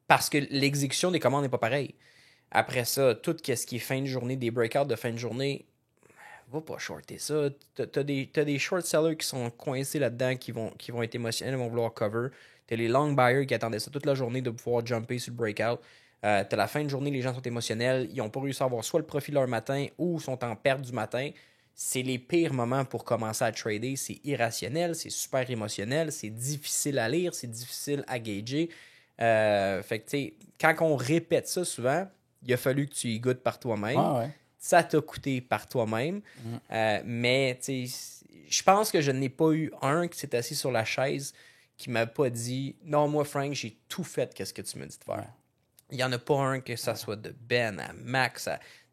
Speaker 2: parce que l'exécution des commandes n'est pas pareille. Après ça, tout ce qui est fin de journée, des breakouts de fin de journée, va pas shorter ça. T'as des short sellers qui sont coincés là-dedans, qui vont être émotionnels, vont vouloir cover. T'as les long buyers qui attendaient ça toute la journée de pouvoir jumper sur le breakout. T'as la fin de journée, les gens sont émotionnels. Ils n'ont pas réussi à avoir soit le profit leur matin ou sont en perte du matin. C'est les pires moments pour commencer à trader. C'est irrationnel, c'est super émotionnel, c'est difficile à lire, c'est difficile à gager. Fait que, tu sais, quand on répète ça souvent, il a fallu que tu y goûtes par toi-même. Ça t'a coûté par toi-même. Mais, tu sais, je pense que je n'ai pas eu un qui s'est assis sur la chaise qui m'a pas dit « Non, moi, Frank, j'ai tout fait qu'est-ce que tu me dis de faire. » Il n'y en a pas un, que ça soit de Ben à Max,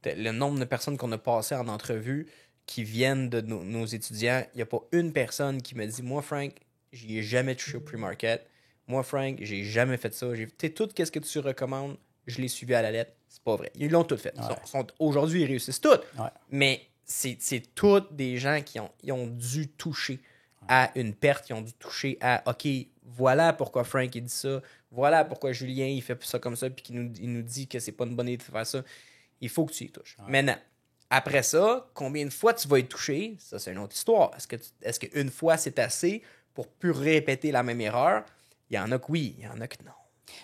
Speaker 2: le nombre de personnes qu'on a passées en entrevue qui viennent de nos étudiants, il n'y a pas une personne qui me dit « Moi, Frank, j'y ai jamais touché au pre-market. Moi, Frank, j'ai jamais fait ça. Tu sais, tout ce que tu recommandes, je l'ai suivi à la lettre. » C'est pas vrai. Ils l'ont tout fait. Aujourd'hui, ils réussissent tout. Mais c'est tous des gens qui ont dû toucher à une perte, qui ont dû toucher à « OK, voilà pourquoi Frank il dit ça. Voilà pourquoi Julien il fait ça comme ça puis il nous dit que c'est pas une bonne idée de faire ça. » Il faut que tu y touches. Maintenant, après ça, combien de fois tu vas y toucher? Ça, c'est une autre histoire. Est-ce qu'une fois, c'est assez pour plus répéter la même erreur? Il y en a que oui, il y en a que non.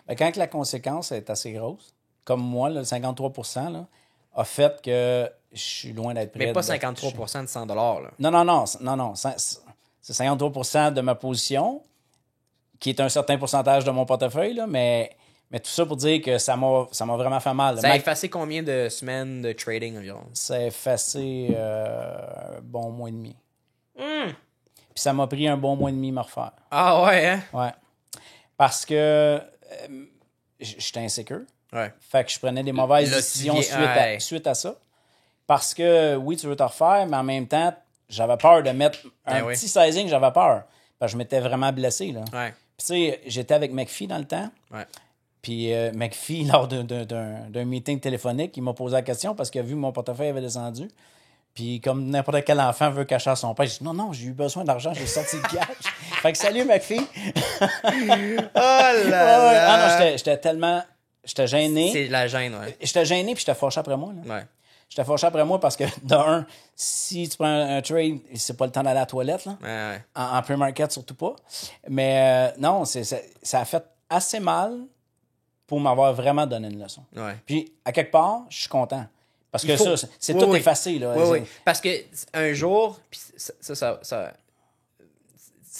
Speaker 1: Mais quand la conséquence est assez grosse, comme moi, le 53%, là, a fait que je suis loin d'être prêt.
Speaker 2: Mais pas 53% de 100 $. Là.
Speaker 1: Non. C'est 53% de ma position, qui est un certain pourcentage de mon portefeuille, là, mais tout ça pour dire que ça m'a vraiment fait mal.
Speaker 2: Ça a effacé combien de semaines de trading environ?
Speaker 1: Ça a effacé un bon mois et demi. Puis ça m'a pris un bon mois et demi à me refaire.
Speaker 2: Ah ouais, hein?
Speaker 1: Ouais. Parce que j'étais insécure.
Speaker 2: Ouais.
Speaker 1: Fait que je prenais des mauvaises décisions suite à ça. Parce que, oui, tu veux te refaire, mais en même temps, j'avais peur de mettre un petit sizing, j'avais peur. Parce que je m'étais vraiment blessé, là.
Speaker 2: Ouais.
Speaker 1: Puis tu sais, j'étais avec McPhee dans le temps.
Speaker 2: Ouais.
Speaker 1: Puis McPhee, lors d'un meeting téléphonique, il m'a posé la question parce qu'il a vu que mon portefeuille avait descendu. Puis comme n'importe quel enfant veut cacher à son père, j'ai dit non, j'ai eu besoin d'argent, j'ai sorti le cash. Fait que salut McPhee.
Speaker 2: Oh là là!
Speaker 1: Ah non, j'étais gêné.
Speaker 2: C'est la gêne, ouais.
Speaker 1: J'étais gêné puis j'étais fâché après moi. Là.
Speaker 2: Ouais.
Speaker 1: J'étais fâché après moi parce que, d'un, si tu prends un trade, c'est pas le temps d'aller à la toilette, là.
Speaker 2: Ouais.
Speaker 1: En pre-market, surtout pas. Mais non, ça a fait assez mal pour m'avoir vraiment donné une leçon.
Speaker 2: Ouais.
Speaker 1: Puis, à quelque part, je suis content. Parce que ça, c'est tout effacé, là.
Speaker 2: Oui. Parce que un jour, puis ça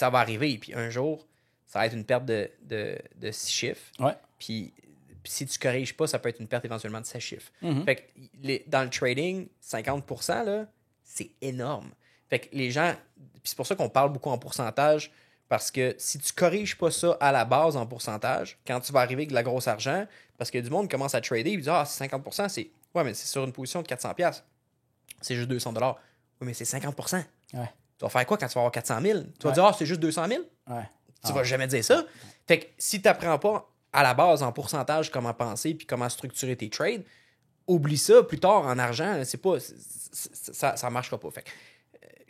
Speaker 2: va arriver, puis un jour, ça va être une perte de 6 chiffres.
Speaker 1: Ouais.
Speaker 2: Puis si tu corriges pas, ça peut être une perte éventuellement de 16 chiffres.
Speaker 1: Mm-hmm.
Speaker 2: Fait que dans le trading, 50%, là, c'est énorme. Fait que les gens, puis c'est pour ça qu'on parle beaucoup en pourcentage, parce que si tu corriges pas ça à la base en pourcentage, quand tu vas arriver avec de la grosse argent, parce que du monde commence à trader, il dit « Ah, c'est 50%, c'est... Ouais, mais c'est sur une position de 400$. C'est juste 200$. Oui, mais c'est 50%.
Speaker 1: Ouais.
Speaker 2: Tu vas faire quoi quand tu vas avoir 400 000? Tu vas dire « Ah, c'est juste 200 000? »
Speaker 1: Ouais.
Speaker 2: Tu vas jamais dire ça. Fait que si tu n'apprends pas à la base en pourcentage comment penser puis comment structurer tes trades, oublie ça plus tard en argent, c'est pas ça marchera pas. Fait que,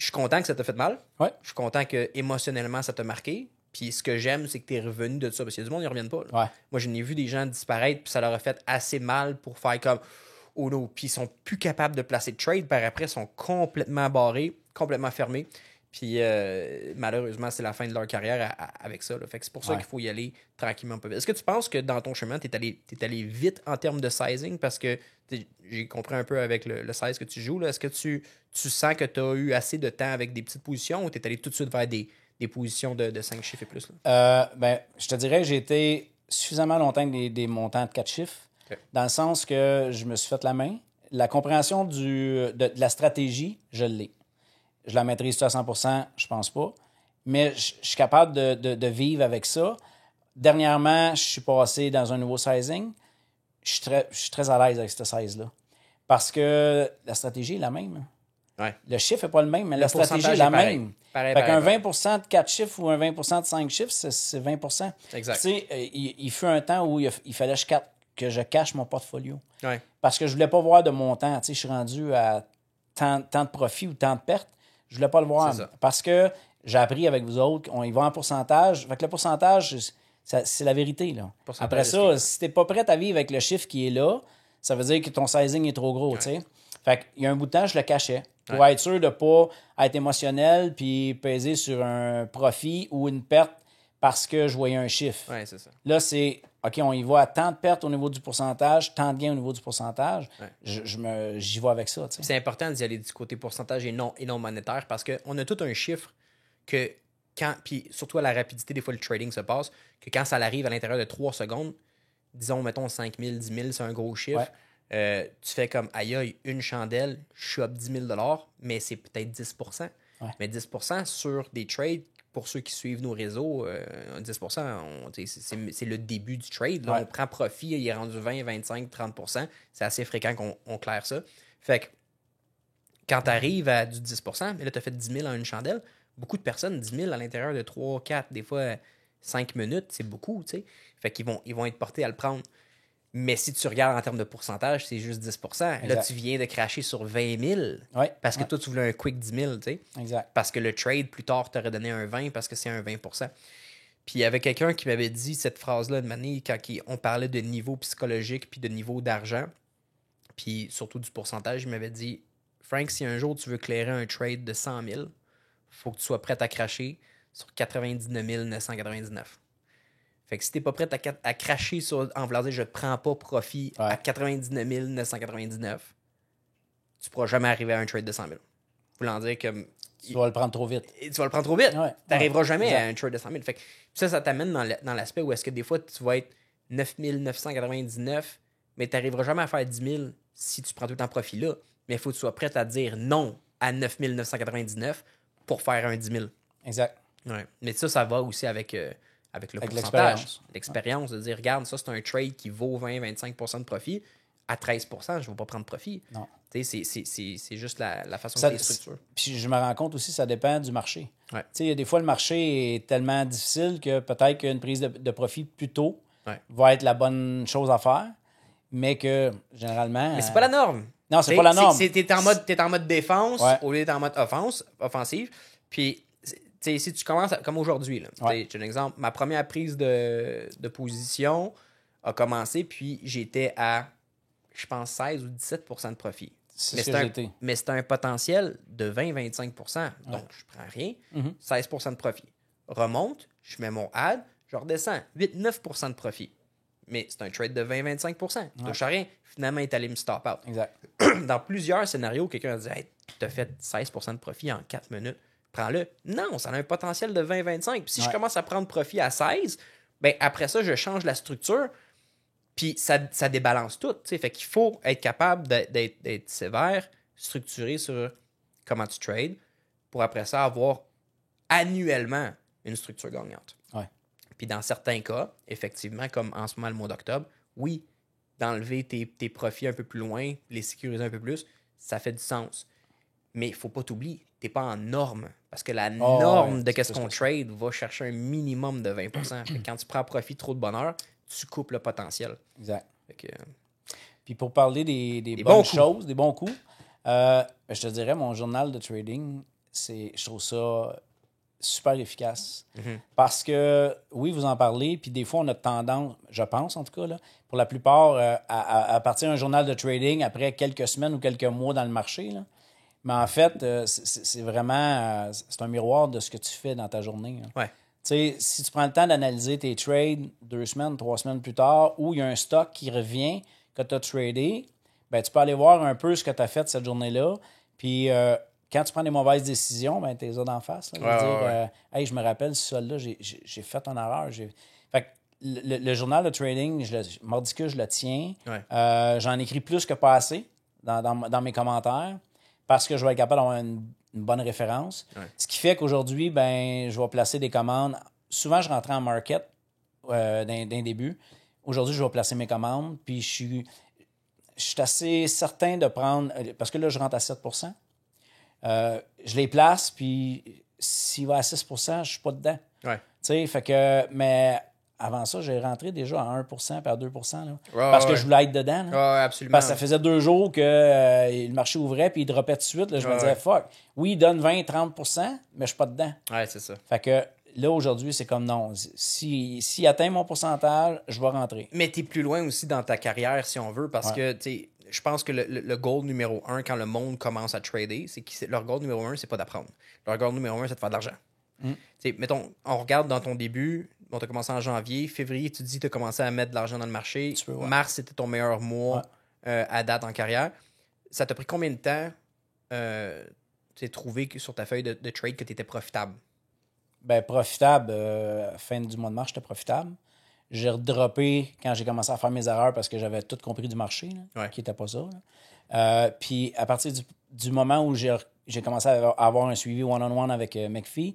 Speaker 2: je suis content que ça t'a fait mal.
Speaker 1: Ouais.
Speaker 2: Je suis content que émotionnellement ça t'a marqué. Puis ce que j'aime, c'est que tu es revenu de ça. Parce qu'il y a du monde, ils ne reviennent pas.
Speaker 1: Ouais.
Speaker 2: Moi, je n'ai vu des gens disparaître, puis ça leur a fait assez mal pour faire comme oh non. Puis ils sont plus capables de placer de trade. Par après, ils sont complètement barrés, complètement fermés. Puis malheureusement, c'est la fin de leur carrière avec ça. Là. Fait que c'est pour ça qu'il faut y aller tranquillement. Est-ce que tu penses que dans ton chemin, tu es allé vite en termes de sizing? Parce que j'ai compris un peu avec le size que tu joues. Là. Est-ce que tu sens que tu as eu assez de temps avec des petites positions ou tu es allé tout de suite vers des positions de 5 chiffres et plus? Là?
Speaker 1: Je te dirais que j'ai été suffisamment longtemps avec des montants de 4 chiffres, dans le sens que je me suis fait la main. La compréhension de la stratégie, je l'ai. Je la maîtrise à 100%, je pense pas. Mais je suis capable de vivre avec ça. Dernièrement, je suis passé dans un nouveau sizing. Je suis très à l'aise avec ce size-là. Parce que la stratégie est la même.
Speaker 2: Ouais.
Speaker 1: Le chiffre n'est pas le même, mais la stratégie est la même.
Speaker 2: Pareil,
Speaker 1: fait qu'un 20% de 4 chiffres ou un 20% de 5 chiffres, c'est 20%.
Speaker 2: Exact.
Speaker 1: Tu sais, il fut un temps où il fallait que je cache mon portfolio.
Speaker 2: Ouais.
Speaker 1: Parce que je ne voulais pas voir de montant. Tu sais, je suis rendu à tant de profit ou tant de pertes. Je ne voulais pas le voir. Parce que j'ai appris avec vous autres, on y va en pourcentage. Fait que le pourcentage, c'est la vérité. Là. Après ça, si tu n'es pas prêt à vivre avec le chiffre qui est là, ça veut dire que ton sizing est trop gros. Ouais. Fait qu'il y a un bout de temps, je le cachais. Pour être sûr de ne pas être émotionnel puis peser sur un profit ou une perte parce que je voyais un chiffre.
Speaker 2: Ouais, c'est ça.
Speaker 1: Là, c'est OK, on y va à tant de pertes au niveau du pourcentage, tant de gains au niveau du pourcentage. Ouais. J'y vais avec ça.
Speaker 2: C'est important d'y aller du côté pourcentage et non monétaire parce qu'on a tout un chiffre que quand, puis surtout à la rapidité, des fois le trading se passe, que quand ça arrive à l'intérieur de 3 secondes, disons, mettons 5 000, 10 000, c'est un gros chiffre. Ouais. Tu fais comme aïe, une chandelle, je suis up 10 000 $, mais c'est peut-être 10 %. Ouais. Mais 10 % sur des trades, pour ceux qui suivent nos réseaux, 10 %, c'est le début du trade. Là, ouais. On prend profit, il est rendu 20, 25, 30 %. C'est assez fréquent qu'on claire ça. Fait que quand tu arrives à du 10 %, mais là, tu as fait 10 000 en une chandelle, beaucoup de personnes, 10 000 à l'intérieur de 3, 4, des fois 5 minutes, c'est beaucoup. T'sais. Fait qu'ils vont être portés à le prendre. Mais si tu regardes en termes de pourcentage, c'est juste 10 %. Là, tu viens de cracher sur 20 000 parce que toi, tu voulais un quick 10 000. Tu sais?
Speaker 1: Exact.
Speaker 2: Parce que le trade, plus tard, t'aurait donné un 20 parce que c'est un 20 %. Puis il y avait quelqu'un qui m'avait dit cette phrase-là de manière quand on parlait de niveau psychologique puis de niveau d'argent, puis surtout du pourcentage, il m'avait dit « Frank, si un jour tu veux clairer un trade de 100 000, il faut que tu sois prêt à cracher sur 99 999. » Fait que si t'es pas prêt à cracher en voulant dire je ne prends pas profit à 99 999, tu pourras jamais arriver à un trade de 100 000. Voulant dire que...
Speaker 1: Tu vas le prendre trop vite.
Speaker 2: Tu vas le prendre trop vite.
Speaker 1: Ouais.
Speaker 2: Tu n'arriveras jamais à un trade de 100 000. Fait que ça t'amène dans l'aspect où est-ce que des fois, tu vas être 9 999, mais tu n'arriveras jamais à faire 10 000 si tu prends tout le temps profit là. Mais il faut que tu sois prêt à dire non à 9 999 pour faire un 10 000.
Speaker 1: Exact.
Speaker 2: Ouais. Mais ça va aussi avec le pourcentage. L'expérience de dire, regarde, ça, c'est un trade qui vaut 20-25 % de profit. À 13 % je ne vais pas prendre profit.
Speaker 1: Non.
Speaker 2: C'est juste la façon
Speaker 1: ça,
Speaker 2: dont c'est structuré.
Speaker 1: Puis je me rends compte aussi, ça dépend du marché.
Speaker 2: Ouais.
Speaker 1: Des fois, le marché est tellement difficile que peut-être qu'une prise de profit plus tôt
Speaker 2: ouais.
Speaker 1: va être la bonne chose à faire, mais que généralement...
Speaker 2: Mais c'est pas la norme.
Speaker 1: Non, c'est pas la norme.
Speaker 2: T'es en mode défense au lieu d'être en mode offensive. Puis... si tu commences comme aujourd'hui, là, j'ai un exemple, ma première prise de position a commencé, puis j'étais à, je pense, 16 ou 17 % de profit. Mais c'est un potentiel de 20-25 %. Donc, je prends rien. 16 % de profit. Remonte, je mets mon ad, je redescends. 8-9 % de profit. Mais c'est un trade de 20-25 %. Je touche à rien. Finalement, il est allé me stop out.
Speaker 1: Exact.
Speaker 2: Dans plusieurs scénarios, quelqu'un a dit hey, tu as fait 16 % de profit en 4 minutes. Prends-le. Non, ça a un potentiel de 20-25. Puis si je commence à prendre profit à 16, ben après ça, je change la structure, puis ça débalance tout. T'sais. Fait qu'il faut être capable d'être sévère, structuré sur comment tu trades, pour après ça avoir annuellement une structure gagnante.
Speaker 1: Ouais.
Speaker 2: Puis dans certains cas, effectivement, comme en ce moment le mois d'octobre, oui, d'enlever tes profits un peu plus loin, les sécuriser un peu plus, ça fait du sens. Mais il ne faut pas t'oublier, tu n'es pas en norme. Parce que la norme de qu'est-ce qu'on trade va chercher un minimum de 20 %. Quand tu prends profit trop de bonheur, tu coupes le potentiel.
Speaker 1: Exact.
Speaker 2: Que,
Speaker 1: puis pour parler des bonnes choses, des bons coups, je te dirais, mon journal de trading, je trouve ça super efficace. Parce que, oui, vous en parlez, puis des fois, on a tendance, je pense en tout cas, là, pour la plupart, à partir d'un journal de trading après quelques semaines ou quelques mois dans le marché. Là. Mais en fait, c'est vraiment c'est un miroir de ce que tu fais dans ta journée.
Speaker 2: Ouais.
Speaker 1: Tu sais, si tu prends le temps d'analyser tes trades 2 semaines, 3 semaines plus tard, où il y a un stock qui revient que tu as tradé, ben, tu peux aller voir un peu ce que tu as fait cette journée-là. Puis quand tu prends des mauvaises décisions, ben, tu les as d'en face. Là, hey, je me rappelle, ce sol-là, j'ai fait une erreur. Fait que le journal de trading, mardi que je le tiens.
Speaker 2: Ouais.
Speaker 1: J'en écris plus que pas assez dans mes commentaires parce que je vais être capable d'avoir une bonne référence.
Speaker 2: Ouais.
Speaker 1: Ce qui fait qu'aujourd'hui, ben, je vais placer des commandes. Souvent, je rentrais en market d'un début. Aujourd'hui, je vais placer mes commandes. Puis je suis assez certain de prendre... Parce que là, je rentre à 7 % je les place, puis s'il va à 6 % je ne suis pas dedans.
Speaker 2: Ouais.
Speaker 1: Tu sais, fait que... Mais avant ça, j'ai rentré déjà à 1 % puis à 2 % là,
Speaker 2: Ouais,
Speaker 1: parce que
Speaker 2: ouais.
Speaker 1: je voulais être dedans. Là.
Speaker 2: Ouais, absolument.
Speaker 1: Parce que ça faisait 2 jours que le marché ouvrait, puis il dropait tout de suite. Là, je me disais, fuck, oui, il donne 20-30 % mais je ne suis pas dedans.
Speaker 2: Ouais, c'est ça.
Speaker 1: Fait que là, aujourd'hui, c'est comme non. S'il atteint mon pourcentage, je vais rentrer.
Speaker 2: Mais tu es plus loin aussi dans ta carrière, si on veut, parce que, tu sais, je pense que le goal numéro 1, quand le monde commence à trader, c'est que leur goal numéro 1, c'est pas d'apprendre. Leur goal numéro 1, c'est de faire de l'argent. Tu sais, mettons, on regarde dans ton début, bon, tu as commencé en janvier, février, tu dis tu as commencé à mettre de l'argent dans le marché. Mars, c'était ton meilleur mois à date en carrière. Ça t'a pris combien de temps trouver sur ta feuille de trade que tu étais profitable?
Speaker 1: Ben, profitable, fin du mois de mars, j'étais profitable. J'ai redroppé quand j'ai commencé à faire mes erreurs parce que j'avais tout compris du marché, là, qui n'était pas ça. Puis à partir du moment où j'ai commencé à avoir un suivi one-on-one avec McPhee,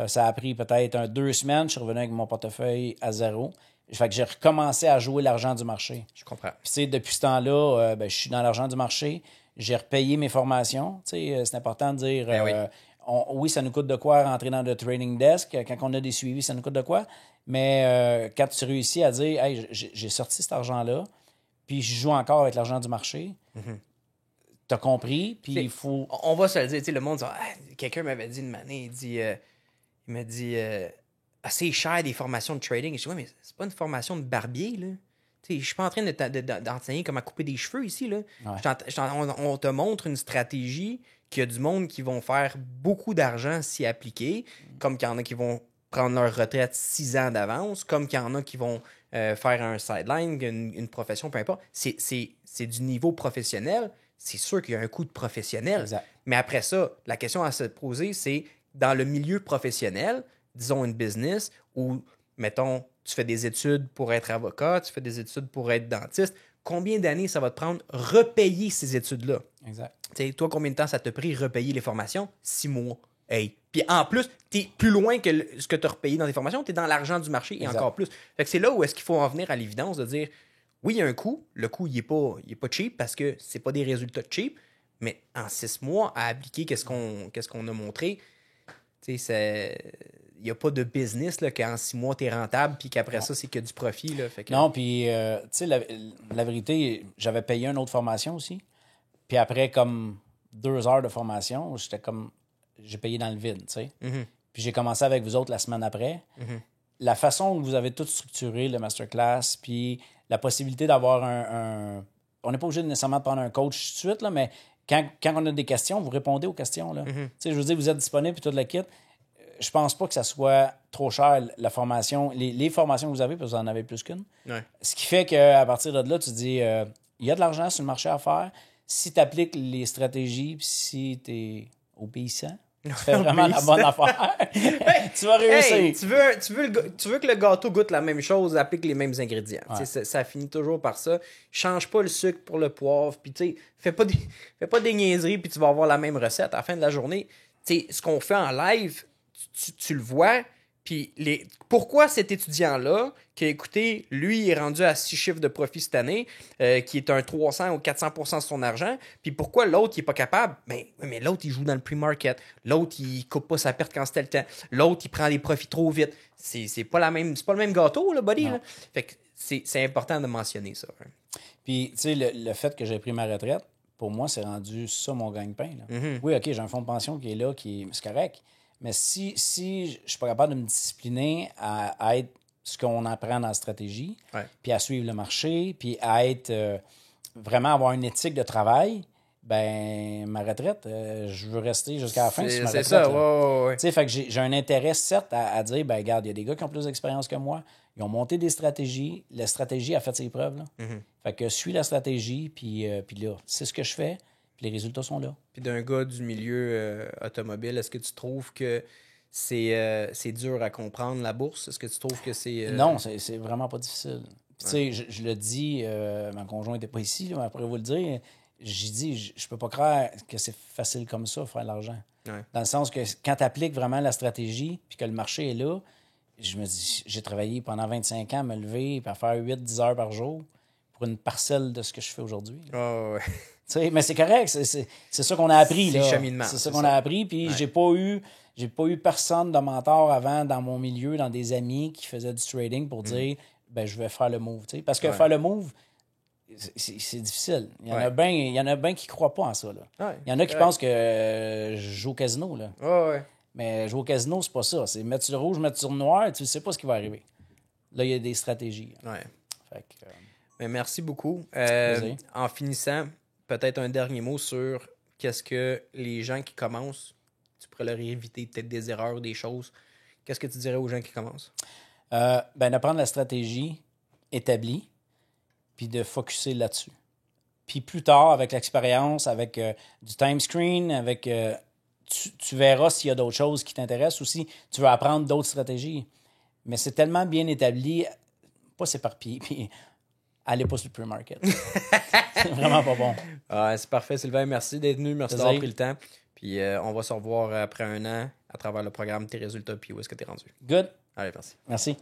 Speaker 1: ça a pris peut-être 2 semaines. Je suis revenu avec mon portefeuille à 0. Fait que j'ai recommencé à jouer l'argent du marché.
Speaker 2: Je comprends.
Speaker 1: Puis, tu sais, depuis ce temps-là, je suis dans l'argent du marché. J'ai repayé mes formations. Tu sais, c'est important de dire... oui, ça nous coûte de quoi rentrer dans le trading desk. Quand on a des suivis, ça nous coûte de quoi. Mais quand tu réussis à dire, hey, j'ai sorti cet argent-là, puis je joue encore avec l'argent du marché, t'as compris, puis il faut...
Speaker 2: On va se le dire, le monde dit, quelqu'un m'avait dit une année, il m'a dit, assez cher des formations de trading. Et je dis, ouais, mais c'est pas une formation de barbier, là. Je suis pas en train d'enseigner comment couper des cheveux ici, là. On te montre une stratégie qu'il y a du monde qui vont faire beaucoup d'argent s'y appliquer, comme qu'il y en a qui vont prendre leur retraite 6 ans d'avance, comme qu'il y en a qui vont faire un sideline, une profession, peu importe. C'est du niveau professionnel. C'est sûr qu'il y a un coût de professionnel.
Speaker 1: Exact.
Speaker 2: Mais après ça, la question à se poser, c'est dans le milieu professionnel, disons une business, où, mettons, tu fais des études pour être avocat, tu fais des études pour être dentiste, combien d'années ça va te prendre repayer ces études-là?
Speaker 1: Exact.
Speaker 2: T'sais, toi, combien de temps ça te pris repayer les formations? 6 mois. Hey. Puis en plus, tu es plus loin que ce que tu as repayé dans tes formations, tu es dans l'argent du marché et encore plus. Fait que c'est là où est-ce qu'il faut en venir à l'évidence de dire, oui, il y a un coût. Le coût, il est pas cheap parce que c'est pas des résultats cheap, mais en 6 mois, à appliquer qu'est-ce qu'on a montré, tu sais, il n'y a pas de business là, qu'en 6 mois, tu es rentable puis qu'après ça, c'est que du profit. Là, fait que...
Speaker 1: Non, puis, tu sais, la vérité, j'avais payé une autre formation aussi. Puis après, comme 2 heures de formation, j'ai payé dans le vide, tu sais. Puis j'ai commencé avec vous autres la semaine après. La façon où vous avez tout structuré, le masterclass, puis la possibilité d'avoir on n'est pas obligé nécessairement de prendre un coach tout de suite, là, mais quand on a des questions, vous répondez aux questions. Là. Tu sais, je veux dire, vous êtes disponible puis tout le kit. Je pense pas que ça soit trop cher, la formation, les formations que vous avez, parce que vous en avez plus qu'une.
Speaker 2: Ouais.
Speaker 1: Ce qui fait qu'à partir de là, tu te dis, il y a de l'argent sur le marché à faire. Si tu appliques les stratégies, puis si tu es obéissant, tu fais vraiment la bonne affaire, tu vas réussir.
Speaker 2: Hey, tu veux que le gâteau goûte la même chose, applique les mêmes ingrédients. Ouais. Ça finit toujours par ça. Change pas le sucre pour le poivre, puis tu sais, fais pas des niaiseries, puis tu vas avoir la même recette à la fin de la journée. Tu sais, ce qu'on fait en live, tu le vois, puis pourquoi cet étudiant-là, qui a écouté, lui, il est rendu à 6 chiffres de profit cette année, qui est un 300 ou 400% de son argent, puis pourquoi l'autre, il n'est pas capable? Mais l'autre, il joue dans le pre-market. L'autre, il coupe pas sa perte quand c'était le temps. L'autre, il prend des profits trop vite. C'est pas le même gâteau, là, buddy. Là. Fait que c'est important de mentionner ça. Hein.
Speaker 1: Puis, tu sais, le fait que j'ai pris ma retraite, pour moi, c'est rendu ça mon gagne-pain. Là. Oui, OK, j'ai un fonds de pension qui est là, c'est correct. Mais si je suis pas capable de me discipliner à être ce qu'on apprend dans la stratégie, puis à suivre le marché, puis à être vraiment avoir une éthique de travail, ben ma retraite, je veux rester jusqu'à la fin sur ma retraite.
Speaker 2: C'est ça, ouais.
Speaker 1: Tu sais, fait que j'ai un intérêt, certes, à dire, ben regarde, il y a des gars qui ont plus d'expérience que moi, ils ont monté des stratégies, la stratégie a fait ses preuves. Là. Fait que suis la stratégie, puis là, c'est ce que je fais, puis les résultats sont là.
Speaker 2: Puis d'un gars du milieu automobile, est-ce que tu trouves que c'est dur à comprendre, la bourse? Est-ce que tu trouves que c'est...
Speaker 1: Non, c'est vraiment pas difficile. Puis tu sais, je le dis, ma conjointe n'était pas ici, là, mais après vous le dire, j'ai dit, je peux pas croire que c'est facile comme ça, faire de l'argent.
Speaker 2: Ouais.
Speaker 1: Dans le sens que quand tu appliques vraiment la stratégie, puis que le marché est là, je me dis, j'ai travaillé pendant 25 ans à me lever et à faire 8-10 heures par jour pour une parcelle de ce que je fais aujourd'hui.
Speaker 2: Ouais.
Speaker 1: T'sais, mais c'est correct, c'est ça qu'on a appris.
Speaker 2: C'est
Speaker 1: là.
Speaker 2: cheminement.
Speaker 1: C'est ça qu'on a appris, puis j'ai pas eu personne de mentor avant dans mon milieu, dans des amis qui faisaient du trading pour dire, ben je vais faire le move. T'sais. Parce que faire le move, c'est difficile. Il y en a bien qui croient pas en ça. Là. Il y en a qui pensent que je joue au casino. Là.
Speaker 2: Ouais.
Speaker 1: Mais jouer au casino, c'est pas ça. C'est mettre sur le rouge, mettre sur le noir, tu sais pas ce qui va arriver. Là, il y a des stratégies.
Speaker 2: Ouais.
Speaker 1: Fait que,
Speaker 2: mais merci beaucoup. En finissant, peut-être un dernier mot sur qu'est-ce que les gens qui commencent, tu pourrais leur éviter peut-être des erreurs, des choses. Qu'est-ce que tu dirais aux gens qui commencent?
Speaker 1: D'apprendre la stratégie établie, puis de focusser là-dessus. Puis plus tard, avec l'expérience, avec du time screen, avec... Tu verras s'il y a d'autres choses qui t'intéressent ou si tu veux apprendre d'autres stratégies. Mais c'est tellement bien établi, pas s'éparpiller, puis allez pas sur le pre-market. C'est vraiment pas bon.
Speaker 2: C'est parfait, Sylvain. Merci d'être venu. Merci d'avoir pris le temps. Puis on va se revoir après un an à travers le programme Tes résultats puis où est-ce que tu es rendu.
Speaker 1: Good.
Speaker 2: Allez, merci.
Speaker 1: Merci.